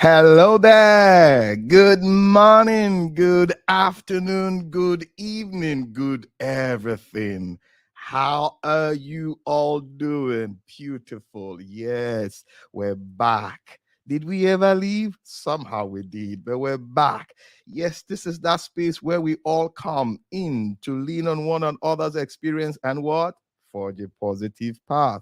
Hello there. Good morning, good afternoon, good evening, good everything. How are you all doing? Beautiful. Yes, we're back. Did we ever leave? Somehow we did, but we're back. Yes, this is that space where we all come in to lean on one another's experience and what? Forge a positive path.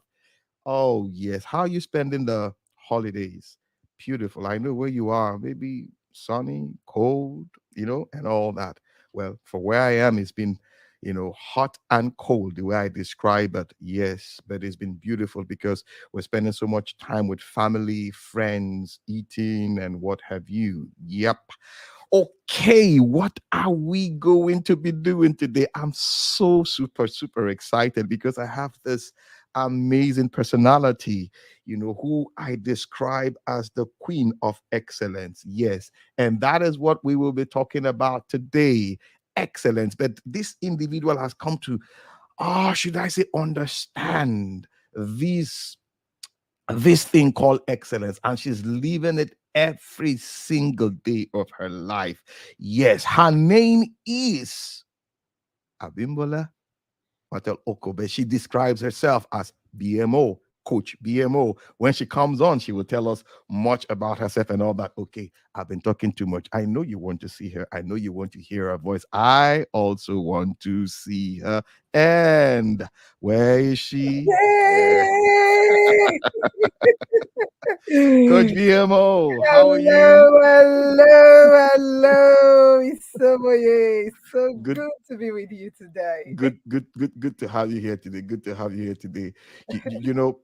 Oh, yes. How are you spending the holidays? Beautiful. I know where you are. Maybe sunny, cold, and all that. Well, for where I am, it's been, hot and cold, the way I describe it. Yes, but it's been beautiful because we're spending so much time with family, friends, eating, and what have you. Yep. Okay, what are we going to be doing today? I'm so super, super excited because I have this amazing personality, who I describe as the queen of excellence. Yes, and that is what we will be talking about today. Excellence. But this individual has come to, should I say, understand these this thing called excellence, and she's living it every single day of her life. Yes, her name is Abimbola Matel-Okoh, but she describes herself as BMO, Coach BMO. When she comes on, she will tell us much about herself and all that. Okay, I've been talking too much. I know you want to see her. I know you want to hear her voice. I also want to see her. And where is she? Yay! Coach BMO, how are you? Hello, hello, hello. It's so Good, good to be with you today. good to have you here today. Good to have you here today. You know,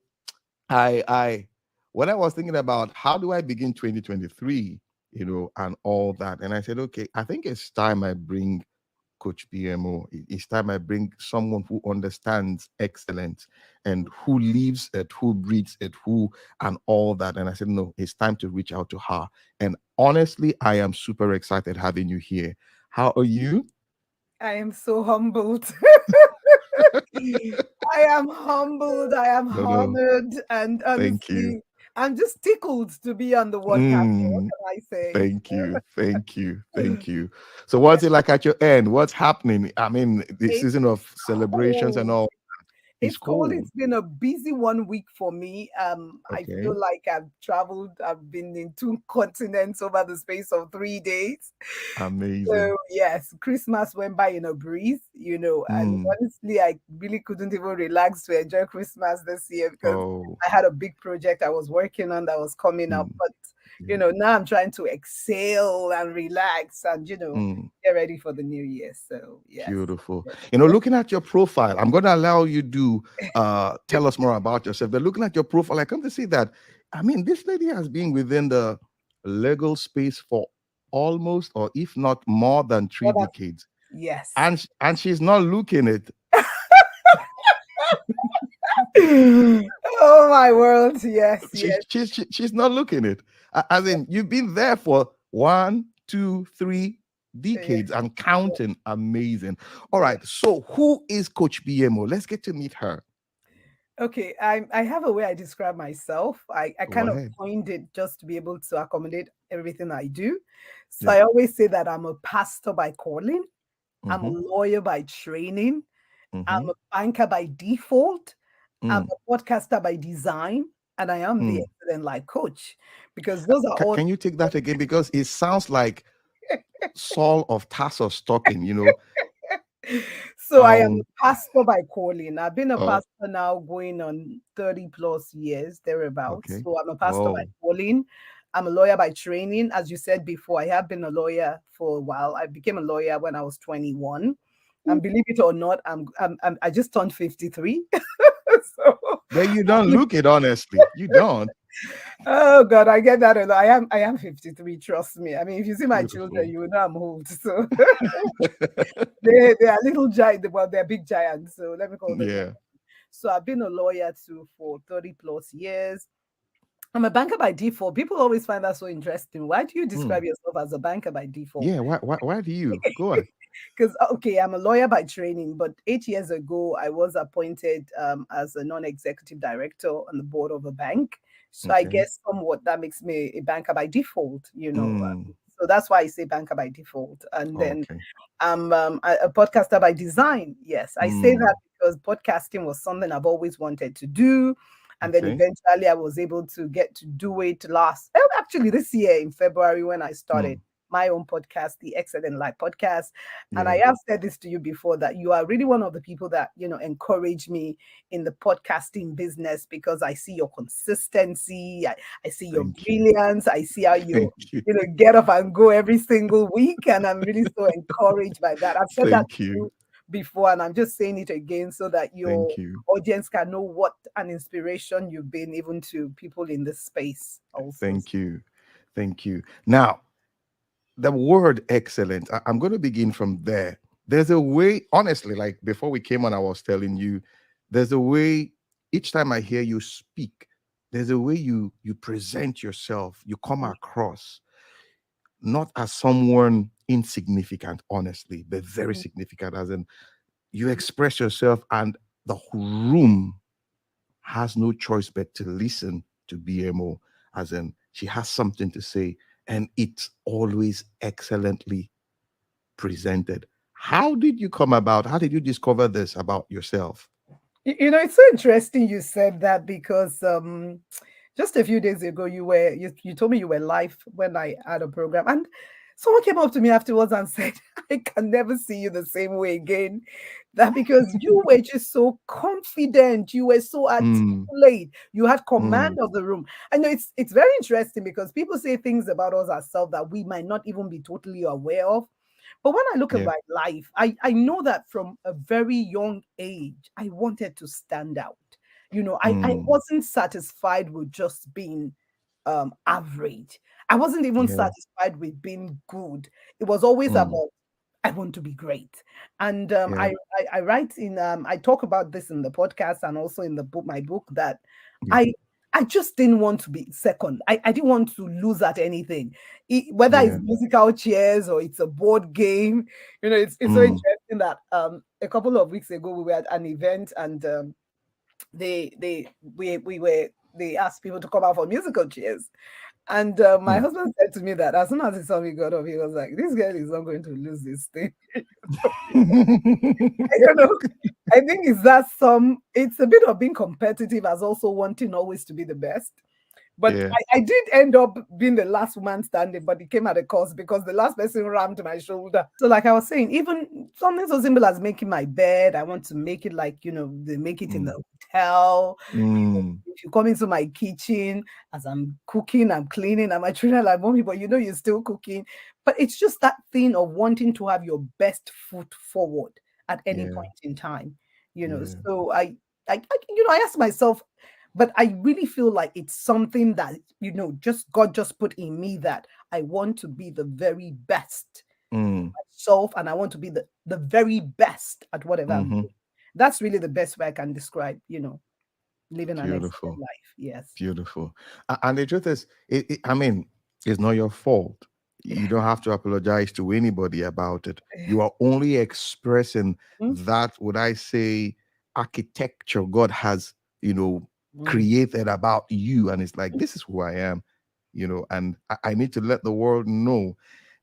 I when I was thinking about how do I begin 2023, and all that, and I said, okay, I think it's time I bring Coach BMO. It's time I bring someone who understands excellence and who lives it, who breathes it, who and all that. And I said, no, it's time to reach out to her. And honestly, I am super excited having you here. How are you? I am so humbled. I am humbled. I am No, no. honored. And Thank you. honestly, I'm just tickled to be on the Word Café. What Mm, can I say? thank you. Thank you. Thank you. So what's it like at your end? What's happening? I mean, the It's season of celebrations and cold. all is It's cold. cold. It's been a busy 1 week for me. I Okay. feel like I've traveled. I've been in two continents over the space of 3 days. Amazing. So yes, Christmas went by in a breeze, and Mm. honestly, I really couldn't even relax to enjoy Christmas this year because Oh. I had a big project I was working on that was coming up. Mm. But Yeah. now I'm trying to exhale and relax and Mm. get ready for the new year. So yes. Beautiful. Yes. Looking at your profile, I'm gonna allow you to tell us more about yourself. But looking at your profile, I come to see that I mean this lady has been within the legal space for almost, or if not more than, three Well, that's decades. yes. And she's not looking it. Oh my world. Yes, yes. She's not looking it. As in, you've been there for one, two, three Yeah. decades and counting. Amazing. All Yeah. right. So, who is Coach BMO? Let's get to meet her. Okay, I have a way I describe myself. I Go kind of ahead. coined it just to be able to accommodate everything I do. So Yep. I always say that I'm a pastor by calling, I'm a Mm-hmm. lawyer by training, Mm-hmm. I'm a banker by default, I'm Mm, a podcaster by design, and I am the mm. excellent life coach because those are all. Can you take that again? Because it sounds like Saul of Tarsus talking. So I am a Um. pastor by calling. I've been a Uh, pastor now going on 30 plus years, thereabouts. okay. So I'm a pastor by Whoa. calling. I'm a lawyer by training. As you said before, I have been a lawyer for a while. I became a lawyer when I was 21. And believe it or not, I just turned 53. So But you don't look it, honestly. You don't. oh God, I get that a lot. I am 53, trust me. I mean, if you see my children, Beautiful. you will know I'm old. So they are little giant, well, they're big giants. So let me call them. Yeah. So I've been a lawyer too for 30 plus years. I'm a banker by default. People always find that so interesting. Why do you Mm. describe yourself as a banker by default? Yeah. Why do you? Go on. Because okay, I'm a lawyer by training, but 8 years ago I was appointed as a non-executive director on the board of a bank. So I Okay. guess somewhat that makes me a banker by default, you know. Mm. So that's why I say banker by default. And then Okay. I'm a podcaster by design. Yes, I say that Mm. because podcasting was something I've always wanted to do. And then Okay. eventually I was able to get to do it actually this year in February when I started Mm. my own podcast, the Excellent Life podcast. And I Yeah. have said this to you before that you are really one of the people that, encourage me in the podcasting business because I see your consistency. I see your Thank you. brilliance. I see how Thank you you. get up and go every single week. And I'm really so encouraged by that. I've said that Thank to you. you before, and I'm just saying it again so that your Thank you. audience can know what an inspiration you've been even to people in this space also. Thank you. Thank you. Now, the word excellent, I'm going to begin from there. There's a way, honestly, like before we came on, I was telling you, there's a way each time I hear you speak, there's a way you present yourself, you come across not as someone insignificant, honestly, but very significant, as in you express yourself and the room has no choice but to listen to BMO, as in she has something to say, and it's always excellently presented. How did you come about? How did you discover this about yourself? It's so interesting you said that because just a few days ago you told me you were live when I had a program, and someone came up to me afterwards and said, I can never see you the same way again. That because you were just so confident, you were so Mm, articulate, you had command mm, of the room. I know it's very interesting because people say things about us ourselves that we might not even be totally aware of. But when I look at yeah. my life, I know that from a very young age, I wanted to stand out. I Mm, wasn't satisfied with just being average. I wasn't even yeah. satisfied with being good. It was always Mm, about I want to be great. And yeah. I write in I talk about this in the podcast and also in the book, my book, that Yeah. I I just didn't want to be second. I didn't want to lose at anything. Whether it's Yeah. musical chairs or it's a board game. It's so Mm, interesting that a couple of weeks ago we were at an event and we were they asked people to come out for musical chairs. And my mm. husband said to me that as soon as he saw me got up, he was like, "This girl is not going to lose this thing." I don't know. I think it's a bit of being competitive as also wanting always to be the best. But Yeah. I did end up being the last woman standing, but it came at a cost because the last person rammed my shoulder. So, like I was saying, even something so simple as making my bed, I want to make it like, they make it in Mm, the hotel. mm, If you come into my kitchen as I'm cooking, I'm cleaning, and my children are like, Mommy, but you're still cooking. But it's just that thing of wanting to have your best foot forward at any yeah. point in time. Yeah. So I ask myself, but I really feel like it's something that, just God just put in me that I want to be the very best Mm, myself and I want to be the very best at whatever I'm hmm. doing. That's really the best way I can describe, living an excellent Beautiful. life. Yes. Beautiful. And the truth is, I mean, it's not your fault. You don't have to apologize to anybody about it. You are only expressing Mm, that, would I say, architecture God has, you know, mm, created about you. And it's like, this is who I am, and I need to let the world know.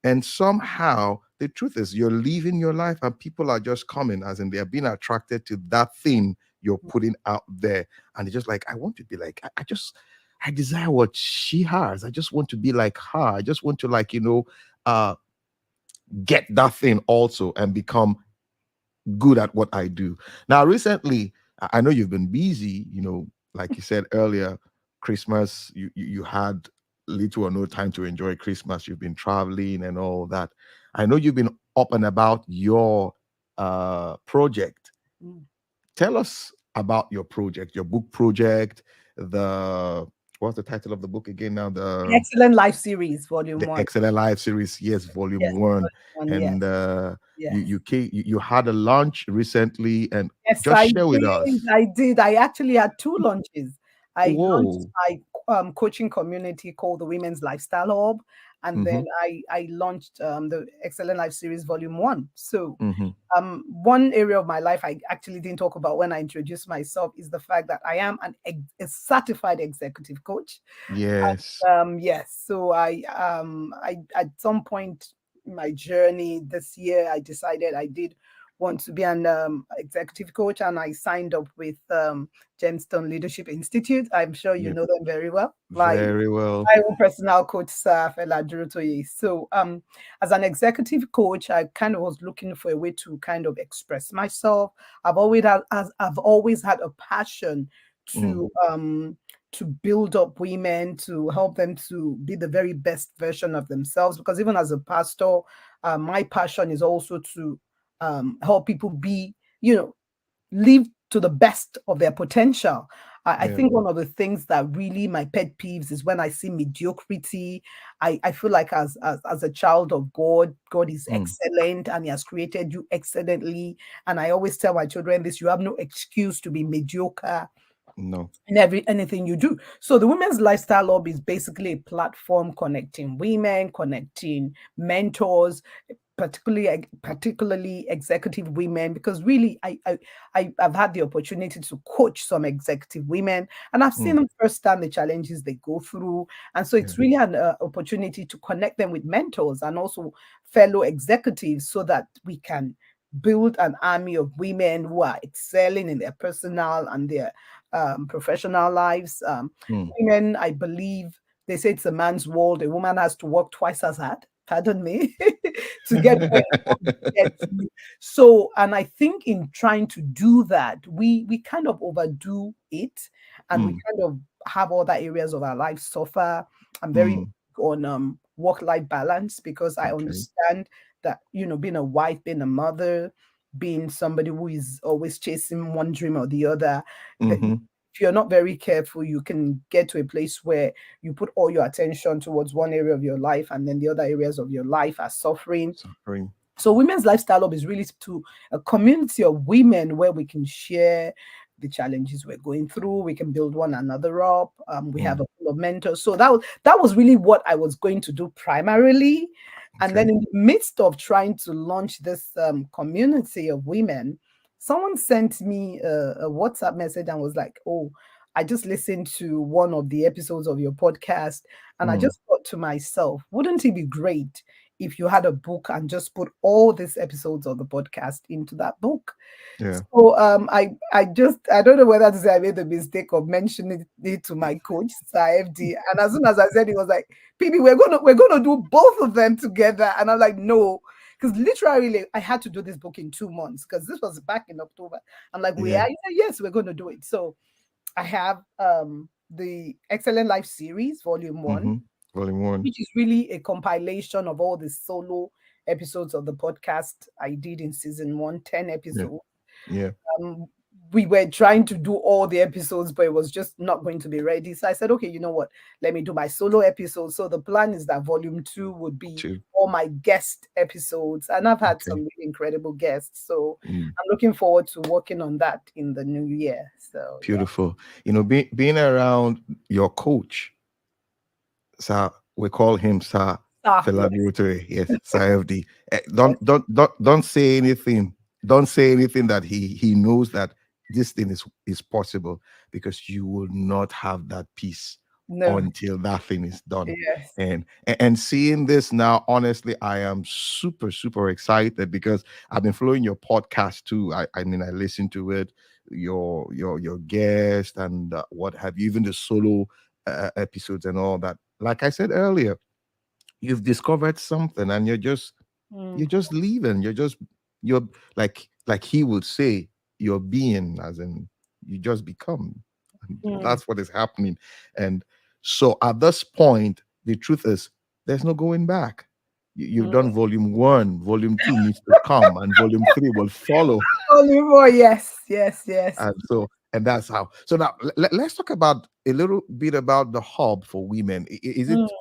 And somehow, the truth is, you're living your life and people are just coming, as in they're being attracted to that thing you're putting out there, and they're just like, I want to be like, I desire what she has. I just want to be like her. I just want to, like, uh get that thing also and become good at what I do. Now, recently, I know you've been busy, like you said earlier, Christmas, you had little or no time to enjoy Christmas. You've been traveling and all that. I know you've been up and about your project. mm. Tell us about your project, your book project, the what's the title of the book again now? The Excellent Life series, volume The one. Excellent Life series, yes, volume Yes. one. One, yes. And you Yes. you came, you had a launch recently, and Yes, just I share with did. us. I did. I actually had two launches. I launched Whoa. my coaching community called the Women's Lifestyle Hub, and Mm-hmm. then I launched the Excellent Life Series Volume One. So Mm-hmm. one area of my life I actually didn't talk about when I introduced myself is the fact that I am a certified executive coach. Yes. Yes, so I at some point in my journey this year, I decided I did want to be an executive coach, and I signed up with Gemstone Leadership Institute. I'm sure you Yeah. know them very well. Very well. My own personal coach, Sir Fela Durotoye. So, as an executive coach, I kind of was looking for a way to kind of express myself. I've always had a passion Mm. to build up women, to help them to be the very best version of themselves. Because even as a pastor, my passion is also to help people be, live to the best of their potential. I Yeah. think one of the things that really my pet peeves is when I see mediocrity. I feel like as a child of God, God is Mm. excellent and He has created you excellently. And I always tell my children this: you have no excuse to be mediocre No. in anything you do. So the Women's Lifestyle Hub is basically a platform connecting women, connecting mentors, particularly executive women, because really I've had the opportunity to coach some executive women, and I've seen Mm. them firsthand, the challenges they go through. And so Yeah. it's really an opportunity to connect them with mentors and also fellow executives, so that we can build an army of women who are excelling in their personal and their professional lives. Mm. Women, I believe, they say it's a man's world. A woman has to work twice as hard, pardon me, to get where he wants to get to. So, and I think in trying to do that, we kind of overdo it, and we Mm. kind of have other areas of our life suffer. I'm very big Mm. on work-life balance, because I Okay. understand that, being a wife, being a mother, being somebody who is always chasing one dream or the other, that Mm-hmm. if you're not very careful, you can get to a place where you put all your attention towards one area of your life, and then the other areas of your life are suffering. Suffering. So Women's Lifestyle Hub is really to a community of women where we can share the challenges we're going through. We can build one another up. We have Mm. a full of mentors. So that was really what I was going to do primarily. And then Okay. in the midst of trying to launch this community of women, someone sent me a WhatsApp message and was like, "Oh, I just listened to one of the episodes of your podcast, and I Mm. just thought to myself, wouldn't it be great if you had a book and just put all these episodes of the podcast into that book?" Yeah. So I don't know whether to say I made the mistake of mentioning it to my coach, Sir FD. And as soon as I said, he was like, "PB, we're gonna do both of them together." And I'm like, "No." Because literally, I had to do this book in 2 months, because this was back in October. I'm like, "We Yeah. are?" He said, "Yes, we're going to do it." So I have the Excellent Life series, volume one, Mm-hmm. Volume one. which is really a compilation of all the solo episodes of the podcast I did in season one, 10 Yeah. episodes. Yeah. Um, we were trying to do all the episodes, but it was just not going to be ready. So I said, okay, you know what? Let me do my solo episodes. So the plan is that volume two would be Two. all my guest episodes. And I've had some Okay. really incredible guests. So Mm. I'm looking forward to working on that in the new year. So yeah. Beautiful. Being around your coach, Sir, we call him Sir Ah, yeah. Feladurotoye. Yes, Sir FD. Don't say anything. Don't say anything that he knows that this thing is possible, because you will not have that peace No. until that thing is done. Yes. And seeing this now, honestly, I am super super excited, because I've been following your podcast too. I mean, I listen to it, your guest and what have you, even the solo episodes and all that. Like I said earlier, you've discovered something, and you're Mm, just leaving. You're like he would say, you're being, as in you just become. mm, That's what is happening. And so at this point, the truth is, there's no going back. You've mm. done volume one, volume two needs to come, and volume three will follow. Oliver, yes, yes, yes. And so, and that's how. So now let's talk about a little bit about the hub for women. Is Mm, it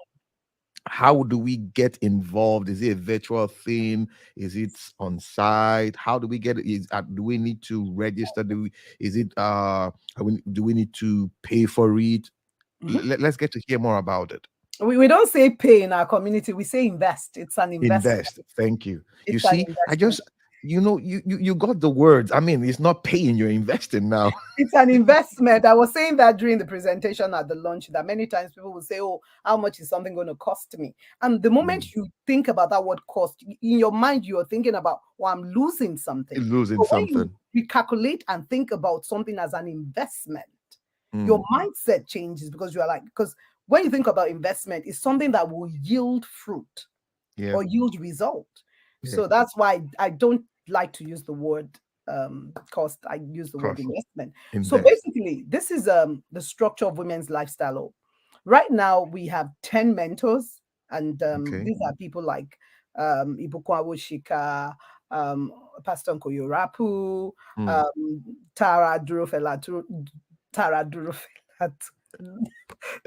how do we get involved? Is it a virtual thing? Is it on site? How do we get it? Do we need to register? Is it do we need to pay for it? Mhm. Let's get to hear more about it. We don't say pay in our community, we say invest. It's an investment. Invest. Thank you. You It's an see, I investment. just, you got the words. I mean, it's not paying, you're investing now. It's an investment. I was saying that during the presentation at the lunch that many times people will say, "Oh, how much is something going to cost me?" And the Mm. moment you think about that word cost, in your mind, you're thinking about, "Oh, I'm losing something." Losing But when you something. recalculate and think about something as an investment, your Mm. mindset changes because you are like, because when you think about investment, it's something that will yield fruit Yeah. or yield result. Yeah. So that's why I don't like to use the word cost. I use the word Cost. investment. So Invest. basically, this is the structure of women's lifestyle. Right now, we have 10 mentors, and Okay. these are people like Ibukwa Shika, um, Pastor Nkoyorapu, Mm. um, Tara Durofela, Tara Durofela,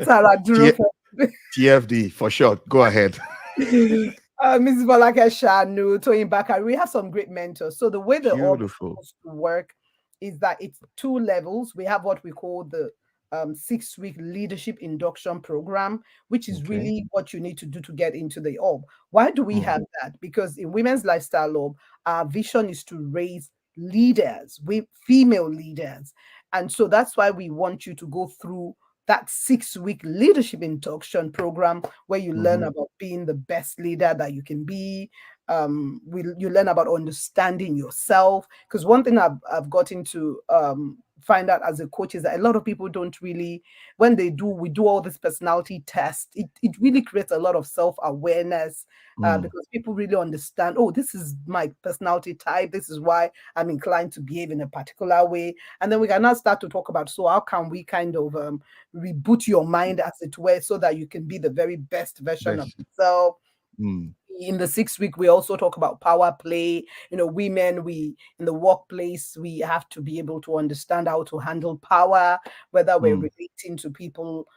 Tara T- Durofela. TFD for short. Go ahead. Mrs. Balake Shanu, Toyin Bakari, we have some great mentors. So the way the org is Beautiful. supposed to work is that it's two levels. We have what we call the 6-week leadership induction program, which is Okay. really what you need to do to get into the org. Why do we Mm. have that? Because in Women's Lifestyle Org, our vision is to raise leaders, we female leaders. And so that's why we want you to go through that 6-week leadership induction program where you learn Mm-hmm. about being the best leader that you can be. You learn about understanding yourself. Because one thing I've gotten to find out as a coach is that a lot of people don't really, when we do all this personality test, it really creates a lot of self-awareness Mm. because people really understand, oh, this is my personality type. This is why I'm inclined to behave in a particular way. And then we can now start to talk about, so how can we kind of reboot your mind, as it were, so that you can be the very best version of Best. yourself. Mm. In the 6 week, we also talk about power play. Women, we in the workplace, we have to be able to understand how to handle power, whether we're Mm. relating to people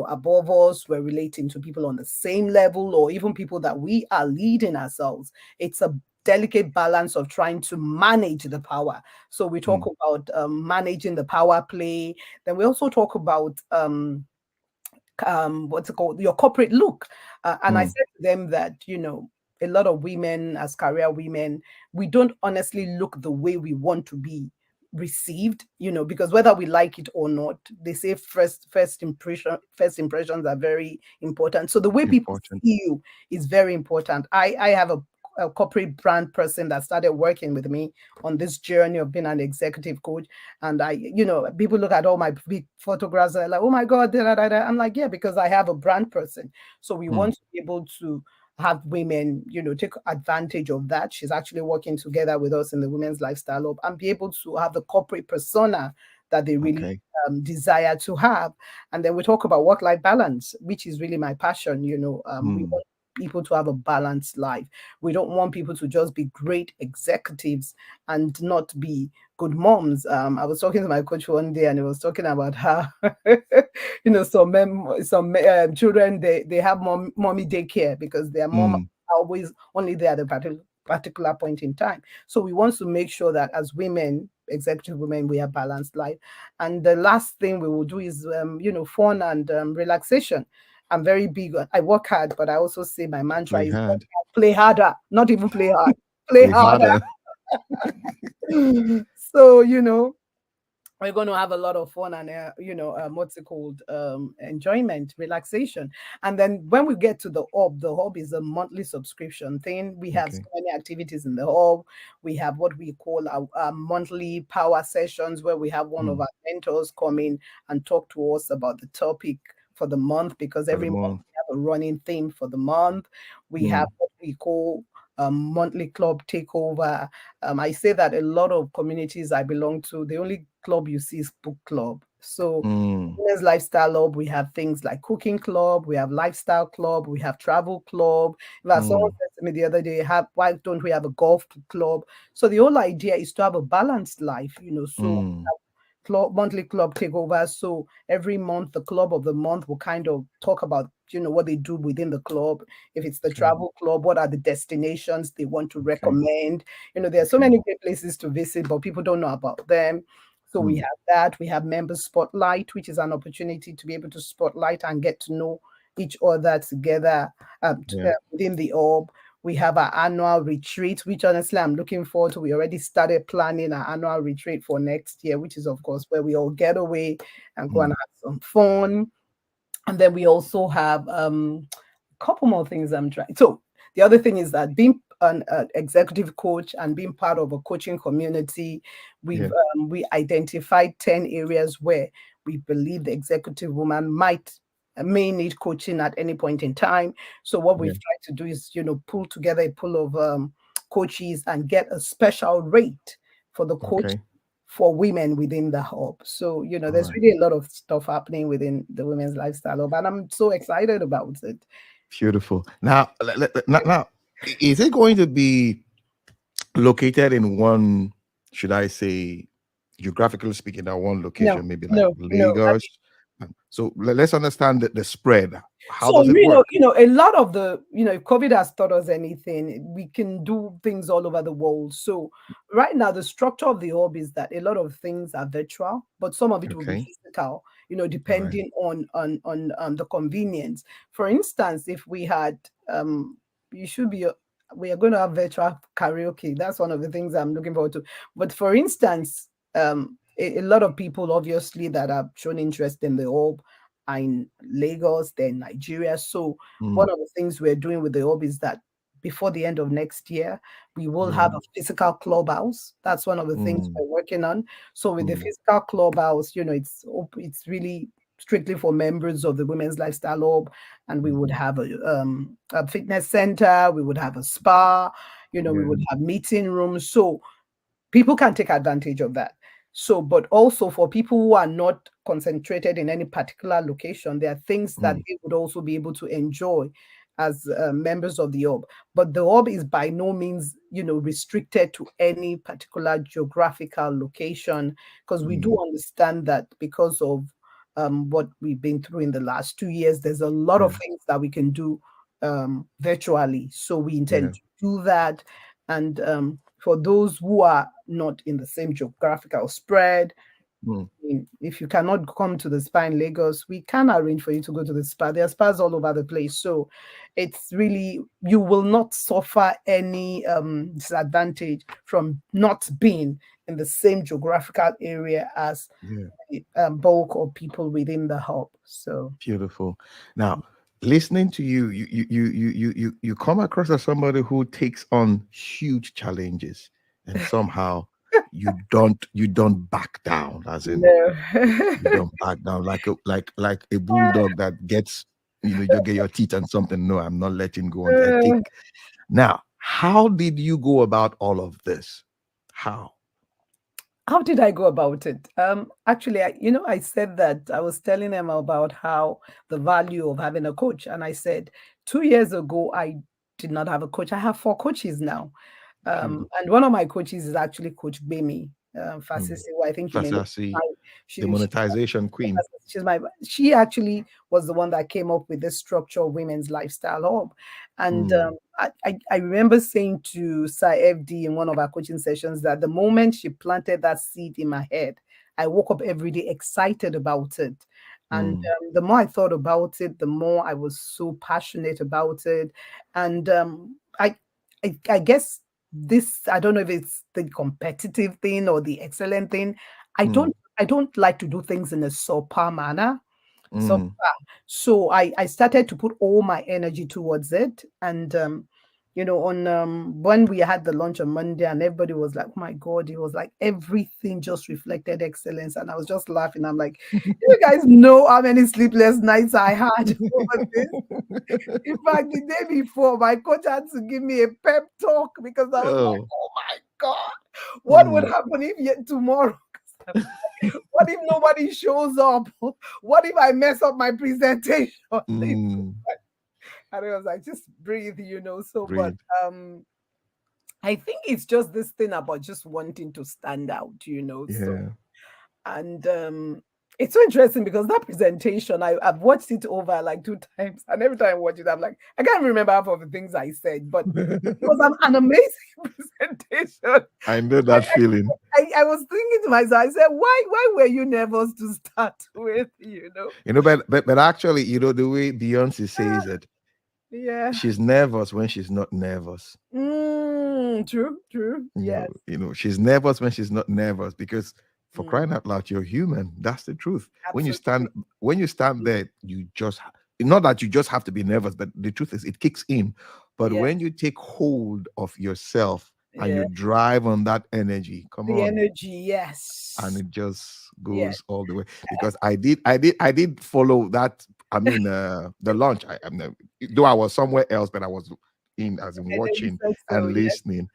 above us, we're relating to people on the same level, or even people that we are leading ourselves. It's a delicate balance of trying to manage the power. So we talk Mm. about managing the power play. Then we also talk about what's it called, your corporate look. And I Mm. said to them that a lot of women, as career women, we don't honestly look the way we want to be received, because whether we like it or not, they say first impressions are very important. So the way people Important. see you is very important. I have a corporate brand person that started working with me on this journey of being an executive coach. And people look at all my big photographs and like, oh my God, da, da, da, da. I'm like, yeah, because I have a brand person. So we Mm. want to be able to have women, take advantage of that. She's actually working together with us in the Women's Lifestyle Hub and be able to have the corporate persona that they really Okay. desire to have. And then we talk about work-life balance, which is really my passion. We Mm. want people to have a balanced life. We don't want people to just be great executives and not be good moms. I was talking to my coach one day, and he was talking about how, some children, they have mommy daycare because their mom Mm. are always only there at a particular point in time. So we want to make sure that as women, executive women, we have balanced life. And the last thing we will do is, fun and relaxation. I'm very big on, I work hard, but I also say my mantra Play is work hard. hard, play harder, not even play hard, play Play harder. harder. So, we're going to have a lot of fun and what's it called, enjoyment, relaxation. And then when we get to the hub is a monthly subscription thing. We have so Okay. many activities in the hub. We have what we call our monthly power sessions, where we have one of Mm. our mentors come in and talk to us about the topic for the month, because For the every month month. we have a running theme for the month. We have Mm. what we call monthly club takeover. I say that a lot of communities I belong to, the only club you see is book club. So Mm. Women's Lifestyle Club, we have things like cooking club, we have lifestyle club, we have travel club. In fact, someone Mm. said to me the other day, why don't we have a golf club? So the whole idea is to have a balanced life, so Mm. monthly club takeovers. So every month, the club of the month will kind of talk about, what they do within the club. If it's the Okay. travel club, what are the destinations they want to Okay. recommend? There are so Okay. many great places to visit, but people don't know about them. So we Mm. have that. We have member spotlight, which is an opportunity to be able to spotlight and get to know each other together Yeah. within the orb. We have our annual retreat, which honestly I'm looking forward to. We already started planning our annual retreat for next year, which is, of course, where we all get away and go and Mm. have some fun. And then we also have a couple more things I'm trying. So the other thing is that being an executive coach and being part of a coaching community, Yeah. we identified 10 areas where we believe the executive woman may need coaching at any point in time. So what Yeah. we've tried to do is, pull together a pool of coaches and get a special rate for the coach Okay. for women within the hub. So, All there's right. really a lot of stuff happening within the women's lifestyle hub, and I'm so excited about it. Beautiful. Now, now, is it going to be located in one, should I say, geographically speaking, that one No, location, maybe like no, no. Lagos? So let's understand the spread. How So does it work? a lot of the if COVID has taught us anything, we can do things all over the world. So right now, the structure of the hub is that a lot of things are virtual, but some of it will be Okay. physical. All right. Depending on the convenience. For instance, if we had you should be. We are going to have virtual karaoke. That's one of the things I'm looking forward to. But for instance, a lot of people obviously that have shown interest in the hub are in Lagos, they're in Nigeria. So Mm. one of the things we're doing with the hub is that before the end of next year, we will Yeah. have a physical clubhouse. That's one of the things Mm. we're working on. So with the Mm. physical clubhouse, it's really strictly for members of the Women's Lifestyle Hub, and we would Mhm. have a fitness center, we would have a spa, we Yeah. would have meeting rooms. So people can take advantage of that. So, but also for people who are not concentrated in any particular location, there are things that Mm. they would also be able to enjoy as members of the hub. But the hub is by no means, restricted to any particular geographical location, because we do Mm. understand that because of what we've been through in the last 2 years, there's a lot of Yeah. things that we can do virtually. So we Yeah. intend to do that. And for those who are not in the same geographical spread, Mm. if you cannot come to the spa in Lagos, we can arrange for you to go to the spa. There are spas all over the place. So it's really, you will not suffer any disadvantage from not being in the same geographical area as Yeah. the bulk of people within the hub. So, Beautiful. Now, listening to you, you come across as somebody who takes on huge challenges, and somehow you don't back down, as in no. you don't back down like a bulldog that gets, you get your teeth on something. No, I'm not letting go until I take. Now, how did you go about all of this? How? How did I go about it? Actually, I said that I was telling them about how the value of having a coach, and I said 2 years ago I did not have a coach. I have four coaches now, Beautiful. and one of my coaches is actually Coach Bemi Mm. Fasisi, who I think you may know. Fasasi, I- the She monetization queen. she actually was the one that came up with this structure of women's lifestyle hub. And Mm. I remember saying to Sir FD in one of our coaching sessions that the moment she planted that seed in my head, I woke up every day excited about it. And Mm. the more I thought about it, the more I was so passionate about it. And I guess this, I don't know if it's the competitive thing or the excellent thing. I Mm. don't I don't like to do things in a sober manner. So, Mm. so I started to put all my energy towards it. And on when we had the lunch on Monday, and everybody was like, "Oh my God," it was like everything just reflected excellence. And I was just laughing. I'm like, you guys know how many sleepless nights I had over this. In fact, the day before, my coach had to give me a pep talk because I was like, Oh. "Oh my God, what would Mm. happen if yet tomorrow? What if nobody shows up? What if I mess up my presentation?" Mm. And I was like, just breathe, So, but Breathe. I think it's just this thing about just wanting to stand out. So Yeah. And it's so interesting because that presentation, I've watched it over like 2 times, and every time I watch it, I'm like, I can't remember half of the things I said, but it was an amazing presentation. I know that feeling. I was thinking to myself, I said, why were you nervous to start with, you know? But actually, the way Beyonce Ah, says it, yeah. she's nervous when she's not nervous. True, true. Yes. She's nervous when she's not nervous because for Mm, crying out loud, you're human. That's the truth. When you stand absolutely. when you stand there, you just not that you just have to be nervous, but the truth is it kicks in. But Yeah. when you take hold of yourself and you Yeah. drive on that energy, come The on, energy, and yes. it just Yes. goes all the way. Because I did follow that. I mean, the launch. Though I was somewhere else, but I was in as in And then you watching said so, and yeah. listening.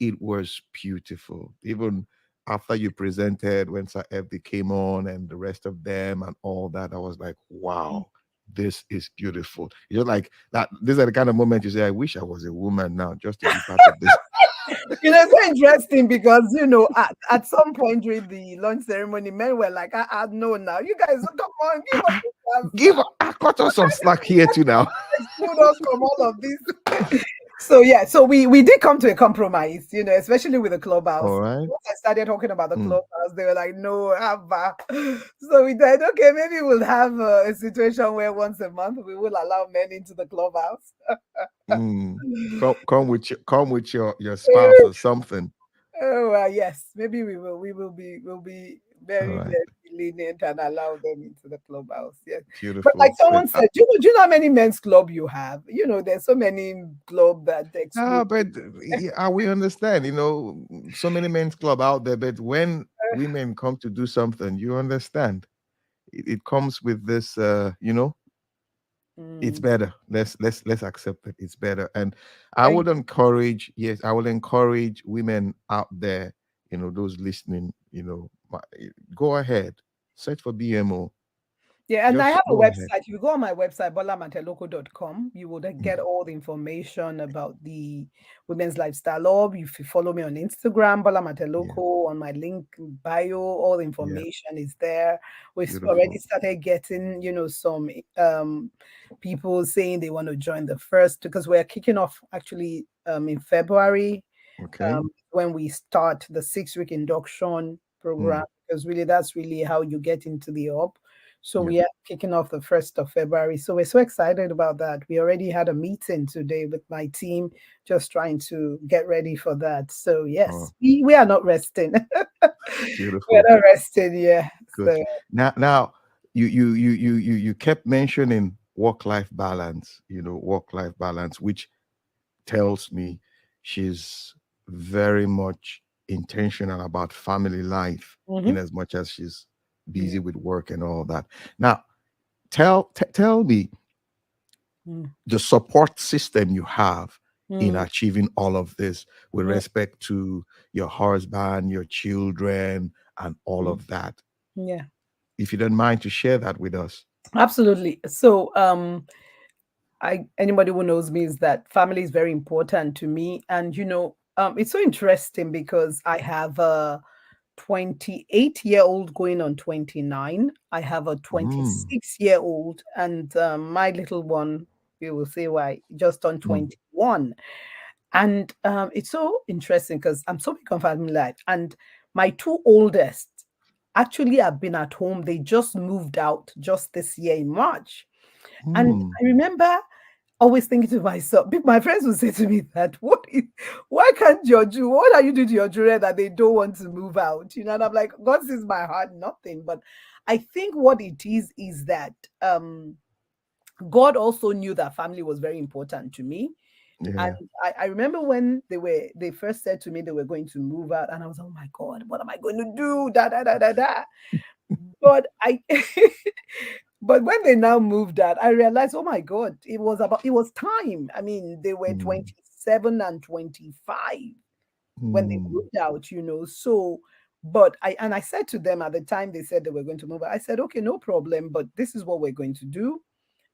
It was beautiful. Even after you presented, when Sir FD came on and the rest of them and all that, I was like, wow, this is beautiful. You're like that. These are the kind of moments you say, I wish I was a woman now just to be part of this. It's so interesting because at some point during the launch ceremony, men were like, no, now you guys come on, give us a chance Give now. I cut us some slack here too now. Exclude us from all of this. So yeah, so we did come to a compromise, especially with the clubhouse. All right. Once I started talking about the Mm, clubhouse, they were like, no, Abba. So we said, okay, maybe we'll have a situation where once a month we will allow men into the clubhouse. mm. Come with your spouse or something. Oh yes, maybe we will. We will be All very right. very lenient and allow them into the clubhouse. Yes, but like Beautiful. someone said, do you know how many men's club you have? There's so many club that exclude. But yeah, we understand, so many men's club out there, but when women come to do something, you understand. It comes with this, it's Mm, better. Let's accept it. It's better. And I thank would encourage, yes, I will encourage women out there, those listening, go ahead, search for BMO. Yeah, and I have Just a go ahead. website. If you go on my website, bolamatel-okoh.com, you will then Mm, get all the information about the Women's Lifestyle Hub. If you follow me on Instagram, Bola yeah, Matel-Okoh, on my link bio, all the yeah, information is there. We've already beautiful. started getting, some people saying they want to join the first because we're kicking off actually in February Okay. when we start the 6 week induction program, Mm, because really that's really how you get into the hub. So yeah. we are kicking off the 1st of February. So we're so excited about that. We already had a meeting today with my team, just trying to get ready for that. So Oh, yes, we are not resting. We're beautiful. not resting, yeah. Good. So Now, you kept mentioning work-life balance, work-life balance, which tells me she's very much intentional about family life in mhm, as much as she's yeah. busy with work and all that. Now, tell me Mm, the support system you have in mm, achieving all of this with mm, respect to your husband, your children, and all mm, of that. yeah, If you don't mind to share that with us. absolutely. So I anybody who knows me is that family is very important to me. And it's so interesting because I have a 28-year-old going on 29. I have a Mm, 26-year-old, and my little one, you will see why, just on mm, 21. And it's so interesting because I'm so big on family life. And my two oldest actually have been at home. They just moved out just this year in March. And mm, I remember always thinking to myself, my friends would say to me that, why can't what are you doing to your children that they don't want to move out? And I'm like, God sees my heart, nothing. But I think what it is that God also knew that family was very important to me. And yeah. I remember when they first said to me they were going to move out, and I was, oh my God, what am I going to do? Da da da da da. But I but when they now moved out, I realized, oh my God, it was time. I mean, they were Mm, 27 and 25 when they mm, moved out, So, but I said to them at the time they said they were going to move out, I said, okay, no problem, but this is what we're going to do.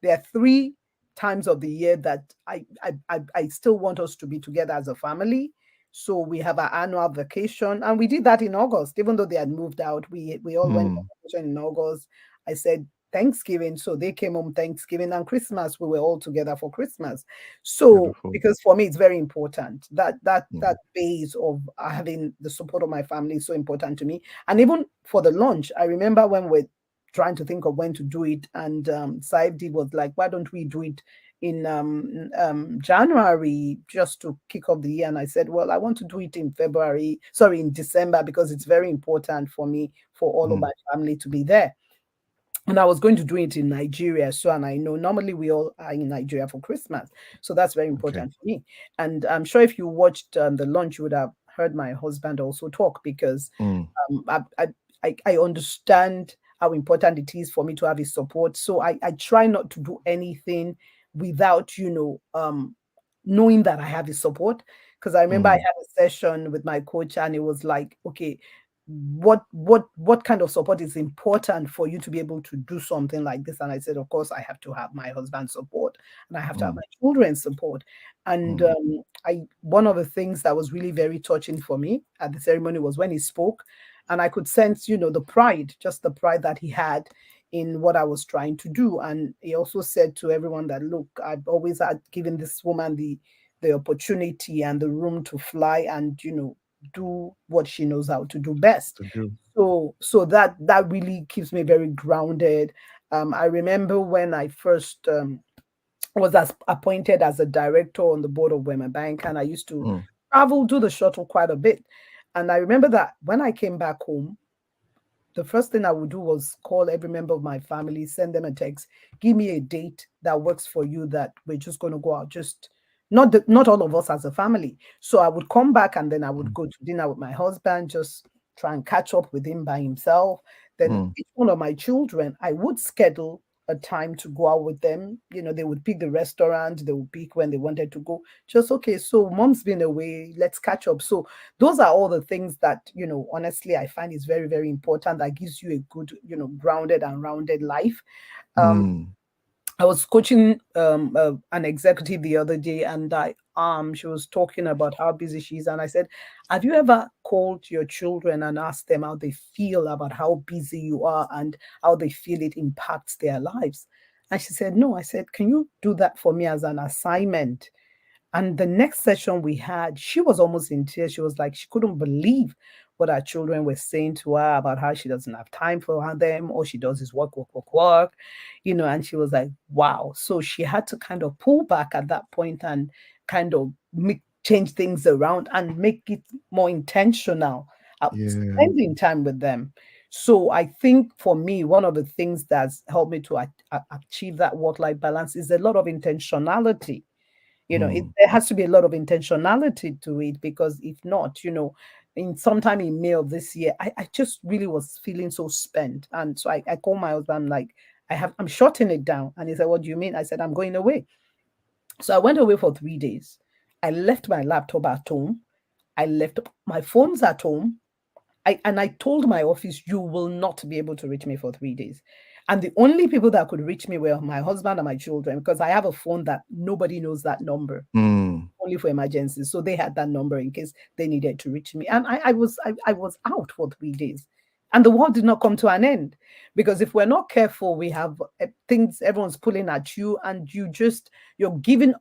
There are 3 times of the year that I still want us to be together as a family. So we have our annual vacation, and we did that in August, even though they had moved out. We all went on Mm. vacation in August. I said Thanksgiving, so they came home Thanksgiving, and Christmas we were all together for Christmas. So Beautiful. because for me it's very important that Mm. base of having the support of my family is so important to me. And even for the lunch, I remember when we're trying to think of when to do it, and Saidi was like, "Why don't we do it in January just to kick off the year?" And I said, "Well, I want to do it in February, sorry, in December, because it's very important for me for all of Mm. my family to be there." And I was going to do it in Nigeria. So, and I know normally we all are in Nigeria for Christmas. So that's very Okay. important for me. And I'm sure if you watched the launch, you would have heard my husband also talk, because Mm. um, I, I, I understand how important it is for me to have his support. So I try not to do anything without, knowing that I have his support. Because I remember I Mm. had a session with my coach, and it was like, okay, what kind of support is important for you to be able to do something like this? And I said, of course I have to have my husband's support, and I have to have Mm. my children's support. And Mm. I one of the things that was really very touching for me at the ceremony was when he spoke, and I could sense, the pride, just the pride that he had in what I was trying to do. And he also said to everyone that, look, I've always had given this woman the opportunity and the room to fly and, do what she knows how to do best. To do. So that really keeps me very grounded. I remember when I first was appointed as a director on the board of Wema Bank, and I used to Mm. travel, do the shuttle quite a bit. And I remember that when I came back home, the first thing I would do was call every member of my family, send them a text, give me a date that works for you, that we're just going to go out, just not all of us as a family. So I would come back, and then I would Mm. go to dinner with my husband, just try and catch up with him by himself. Then Mm. each one of my children, I would schedule a time to go out with them. They would pick the restaurant, they would pick when they wanted to go. Just, okay, so mom's been away, let's catch up. So those are all the things that, honestly, I find is very, very important, that gives you a good, grounded and rounded life. um Mm. I was coaching an executive the other day, and she was talking about how busy she is, and I said, "Have you ever called your children and asked them how they feel about how busy you are and how they feel it impacts their lives?" And she said, "No." I said, "Can you do that for me as an assignment?" And the next session we had, she was almost in tears. She was like, she couldn't believe what our children were saying to her about how she doesn't have time for them. All she does is work, work, work, work, and she was like, wow. So she had to kind of pull back at that point and kind of change things around and make it more intentional, Yeah. spending time with them. So I think for me, one of the things that's helped me to achieve that work-life balance is a lot of intentionality. Mm. There has to be a lot of intentionality to it, because if not, in sometime in May of this year, I just really was feeling so spent. And so I called my husband, like, I'm shutting it down. And he said, "What do you mean?" I said, "I'm going away." So I went away for 3 days. I left my laptop at home. I left my phones at home. I told my office, "You will not be able to reach me for 3 days." And the only people that could reach me were my husband and my children, because I have a phone that nobody knows that number, Mm. only for emergencies. So they had that number in case they needed to reach me. And I was out for 3 days. And the world did not come to an end, because if we're not careful, we have things, everyone's pulling at you, and you're giving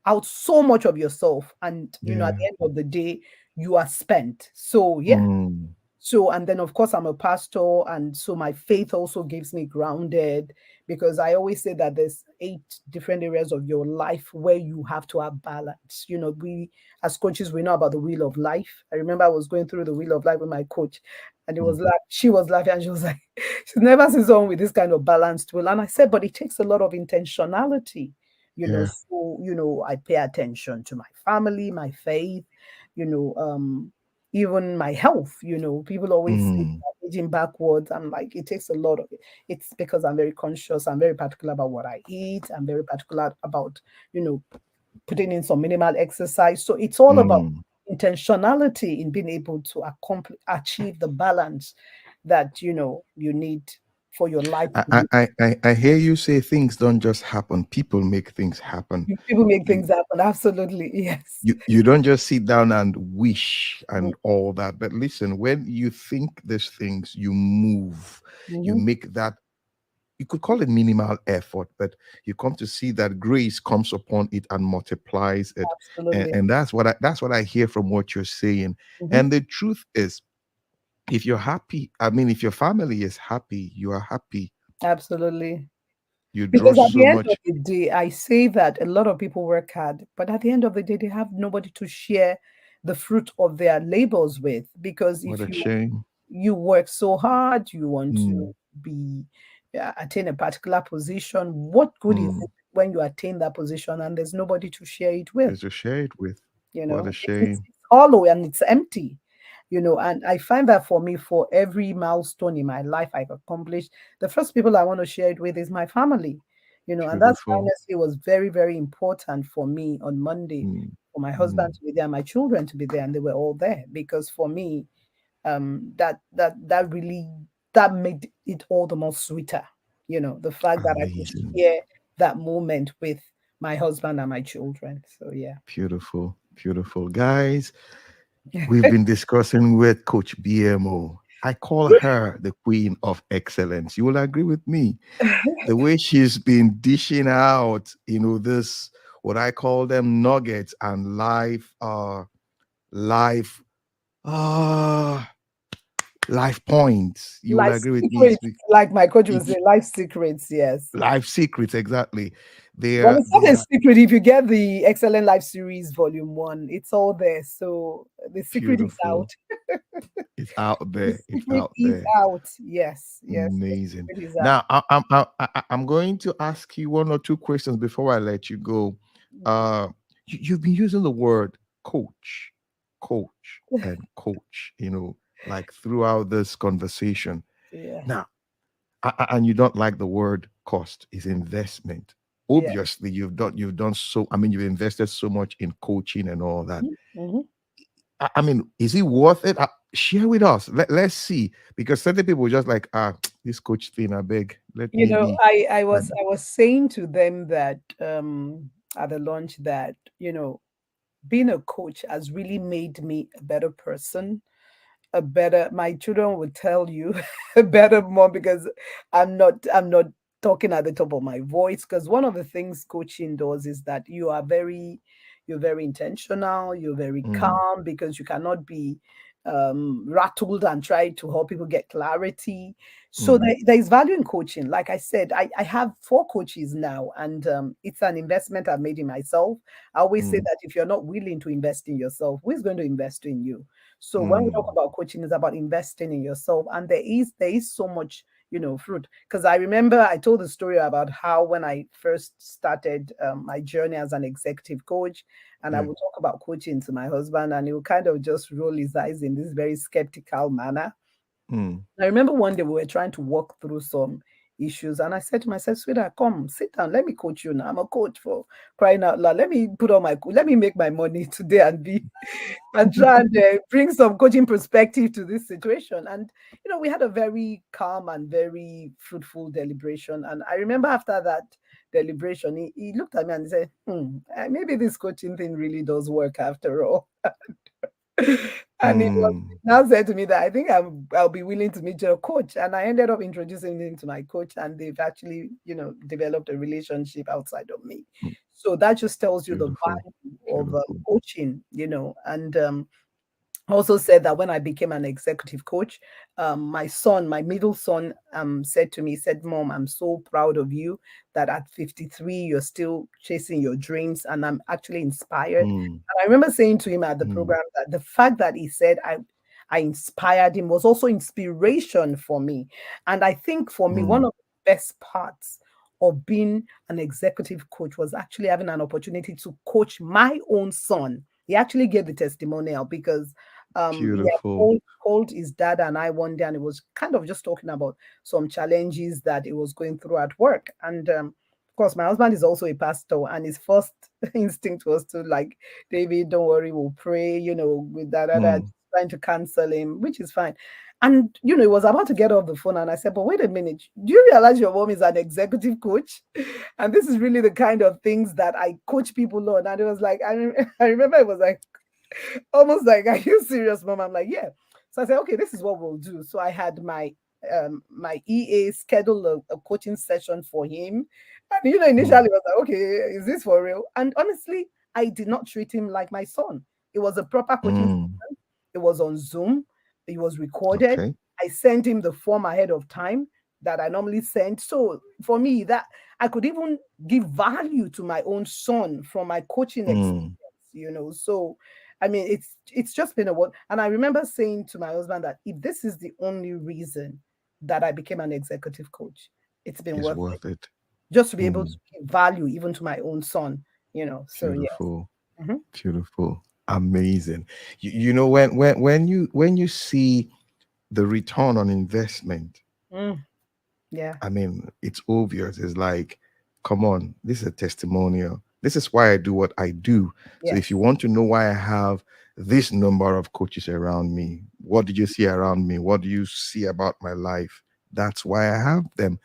out so much of yourself. And, at Yeah. the end of the day, you are spent. So, yeah. Mm. So, and then of course, I'm a pastor, and so my faith also gives me grounded, because I always say that there's 8 different areas of your life where you have to have balance. We as coaches, we know about the wheel of life. I remember I was going through the wheel of life with my coach, and it was Mm. like she was laughing, and she was like, she's never seen someone with this kind of balanced wheel. And I said, but it takes a lot of intentionality. Yeah. So I pay attention to my family, my faith, you know, um, even my health. People always say Mm. aging backwards. I'm like, it takes a lot of it. It's because I'm very conscious. I'm very particular about what I eat. I'm very particular about, you know, putting in some minimal exercise. So it's all about Mm. intentionality in being able to achieve the balance that you need for your life I, to I, be. I, I hear you say things don't just happen. People make things happen. People make You things happen. Absolutely. Yes. you don't just sit down and wish and Mhm. all that. But listen, when you think these things, you move. You Mhm. make that, you could call it minimal effort, but you come to see that grace comes upon it and multiplies it. And, Absolutely. and that's what I hear from what you're saying. Mhm. And the truth is, if you're happy, I mean, if your family is happy, you are happy. Absolutely. You draw Because at the so end of much. the day, I say that a lot of people work hard, but at the end of the day, they have nobody to share the fruit of their labors with. Because What if a you shame. work so hard, you want to Mm, be attain a particular position, what good is mm. it when you attain that position and there's nobody to share it with? There's to share it with. You What a know, shame. it's hollow and it's empty. You know, and I find that for me, for every milestone in my life I've accomplished, the first people I want to share it with is my family. You know, and that's why Beautiful. honestly was very, very important for me on Monday, Mm, for my mm. husband to be there, my children to be there, and they were all there. Because for me, that really, that made it all the more sweeter. You know, the fact that I could Amazing. share that moment with my husband and my children. So yeah. Beautiful. Beautiful. Guys, we've been discussing with Coach BMO. I call her the queen of excellence. You will agree with me. The way she's been dishing out, this, what I call them nuggets and life, uh, life points. You will Life agree with me. secrets, like my coach Y- would y- say, life secrets, yes. Life secrets, exactly. They Well, are, it's they not a are secret. If you get the Excellent Life Series Volume 1, it's all there. So the secret is out. beautiful. It's out The there. It's secret out is there. out. Yes, yes, the Amazing. secret is out. Now, I'm going to ask you one or two questions before I let you go. Okay. You've been using the word coach, coach, and coach, like throughout this conversation. Yeah, Now, and you don't like the word cost, is investment. yeah. Obviously, you've done so. I mean, you've invested so much in coaching and all that. Mhm. I mean, is it worth it? Share with us. Let's see. Because certain people just like, this coach thing, I beg, let You me know, be. I was saying to them that at the lunch that, being a coach has really made me a better person, a better, my children would tell you, a better mom, because I'm not talking at the top of my voice. Because one of the things coaching does is that you're very intentional, you're very Mm, calm, because you cannot be rattled and try to help people get clarity. So mm, there is value in coaching. Like I said, I have 4 coaches now, and it's an investment I've made in myself. I always say mm, that if you're not willing to invest in yourself, who is going to invest in you? So when we talk mm, about coaching, it's about investing in yourself, and there is so much, fruit. Because I remember I told the story about how when I first started my journey as an executive coach, and I yeah. would talk about coaching to my husband, and he would kind of just roll his eyes in this very skeptical manner. Mm, I remember one day we were trying to walk through some issues, and I said to myself, "Sweetheart, come sit down. Let me coach you now. I'm a coach for crying out loud. Let me make my money today and be and try and bring some coaching perspective to this situation." And we had a very calm and very fruitful deliberation. And I remember after that deliberation, he looked at me and he said, maybe this coaching thing really does work after all." And he was mm, now said to me that I think I'll be willing to meet your coach. And I ended up introducing him to my coach, and they've actually, developed a relationship outside of me. mm. So that just tells you the Beautiful. value of Beautiful. coaching, and also said that when I became an executive coach, my son, my middle son, said to me, he said, "Mom, I'm so proud of you that at 53, you're still chasing your dreams." And I'm actually inspired. Mm, And I remember saying to him at the mm, program that the fact that he said I inspired him was also inspiration for me. And I think for me, one mm. of the best parts of being an executive coach was actually having an opportunity to coach my own son. He actually gave the testimonial because he had Beautiful. called his dad and I one day, and it was kind of just talking about some challenges that he was going through at work. And of course, my husband is also a pastor, and his first instinct was to like, "David, don't worry, we'll pray," with that, Mm, trying to cancel him, which is fine. And it was about to get off the phone, and I said, "But wait a minute, do you realize your mom is an executive coach? And this is really the kind of things that I coach people on." And it was like, I remember it was like almost like, "Are you serious, mom?" I'm like, "Yeah." So I said, "Okay, this is what we'll do." So I had my EA schedule a coaching session for him, and initially Mm, it was like, "Okay, is this for real?" And honestly, I did not treat him like my son. It was a proper coaching. mm, It was on Zoom. It was recorded. okay. I sent him the form ahead of time that I normally send. So for me, that I could even give value to my own son from my coaching Mm, experience. So I mean, it's just been a while. And I remember saying to my husband that if this is the only reason that I became an executive coach, it's been it's worth it. worth it. Just to be able to Mm, give value even to my own son. So yes. beautiful. Mhm. Beautiful. Amazing. When you see the return on investment, Mm, yeah. I mean, it's obvious. It's like, come on, this is a testimonial. This is why I do what I do. So if you Yes. want to know why I have this number of coaches around me, what did you see around me? What do you see about my life? That's why I have them,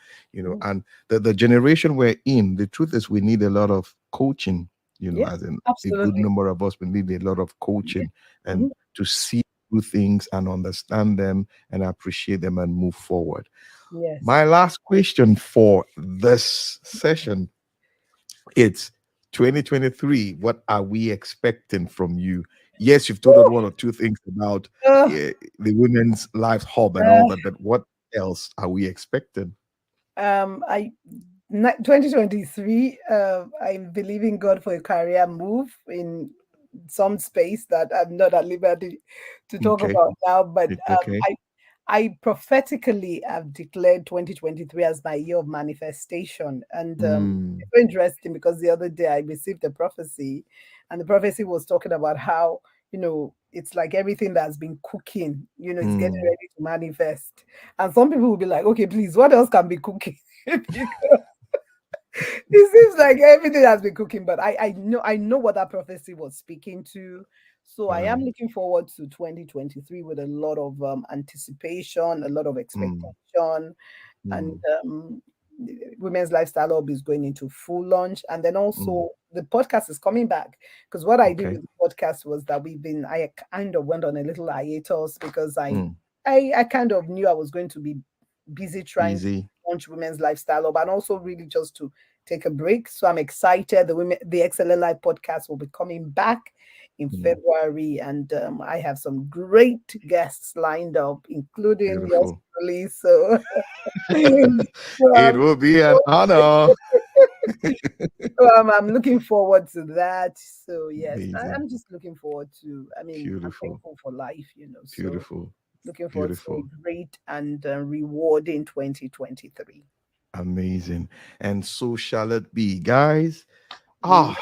Mhm. and the generation we're in, the truth is we need a lot of coaching, Yeah. as in a good Absolutely. number of us, we need a lot of Yeah. coaching and Mhm. to see through things and understand them and appreciate them and move forward. Yes. My last question for this session, it's 2023. What are we expecting from you? Yes, you've told us Woo! one or two things about Uh, the Women's Life Hub and all uh, that, but what else are we expecting? I 2023. I'm believing God for a career move in some space that I'm not at liberty to talk Okay, about now. But it's okay. I prophetically have declared 2023 as my year of manifestation, and Mm, it's so interesting because the other day I received a prophecy, and the prophecy was talking about how it's like everything that's been cooking, it's getting mm, ready to manifest. And some people will be like, "Okay, please, what else can be cooking?" Because it seems like everything has been cooking, but I know what that prophecy was speaking to. So I am right. looking forward to 2023 with a lot of anticipation, a lot of Mm, expectation, and mm, Women's Lifestyle Hub is going into full launch, and then mm, also the podcast is coming back, because what I did okay. with the podcast was that I kind of went on a little hiatus because I Mm, I I kind of knew I was going to be busy trying to easy. launch Women's Lifestyle Hub, and also really just to take a break. So I'm excited. The Excellent Life podcast will be coming back in Mm, February, and I have some great guests lined up, including yours beautiful. truly. So, so, It will be an honor. I'm looking forward to that. So yes, Amazing. I'm just looking forward to. I mean, I'm Beautiful. thankful for life. So Beautiful. looking forward to a Beautiful. great and rewarding 2023. Amazing. And so shall it be, guys. Amen.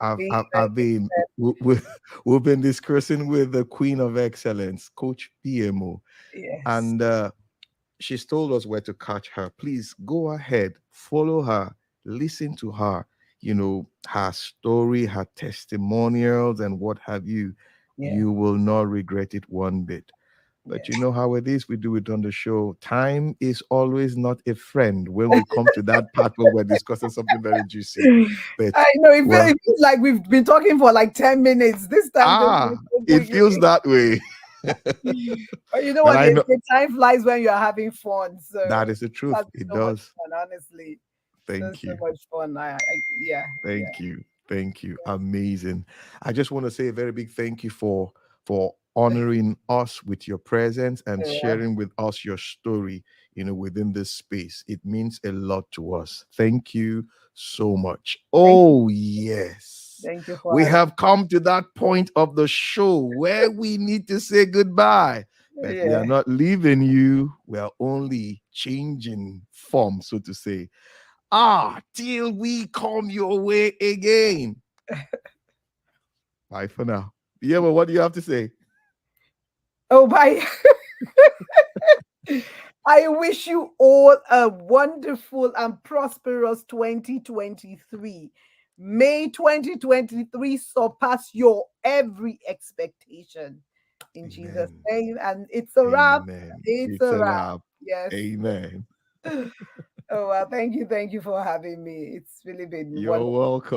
I've been we've been discussing with the Queen of Excellence, Coach PMO, Yes. and she's told us where to catch her. Please go ahead, follow her, listen to her. Her story, her testimonials, and what have you. Yeah. You will not regret it one bit. But Yeah. you know how it is. We do it on the show. Time is always not a friend when we come to that part where we're discussing something very juicy. But I know it well, feels like we've been talking for like 10 minutes. This time just went so it feels quickly. that way. But you know And what I they know say, time flies when you're having fun. So that is the it has truth. been It so much does. fun, honestly. Thank So you. much fun. Yeah, yeah. Thank you. Thank you. Amazing. I just want to say a very big thank you for honoring us with your presence and Yeah. sharing with us your story, within this space. It means a lot to us. Thank you so much. Thank you. Oh, yes. Thank you for We having have come to that point of the show where we need to say goodbye. me. But we are Yeah. not leaving you. We are only changing form, so to say. Till we come your way again. Bye for now. Yeah, but what do you have to say? Oh, bye. I wish you all a wonderful and prosperous 2023. May 2023 surpass your every expectation. in Jesus' Amen. name. And it's a wrap. Amen. It's It's a a wrap. wrap. Yes. Amen. Oh, well, thank you. Thank you for having me. It's really been You're wonderful. welcome.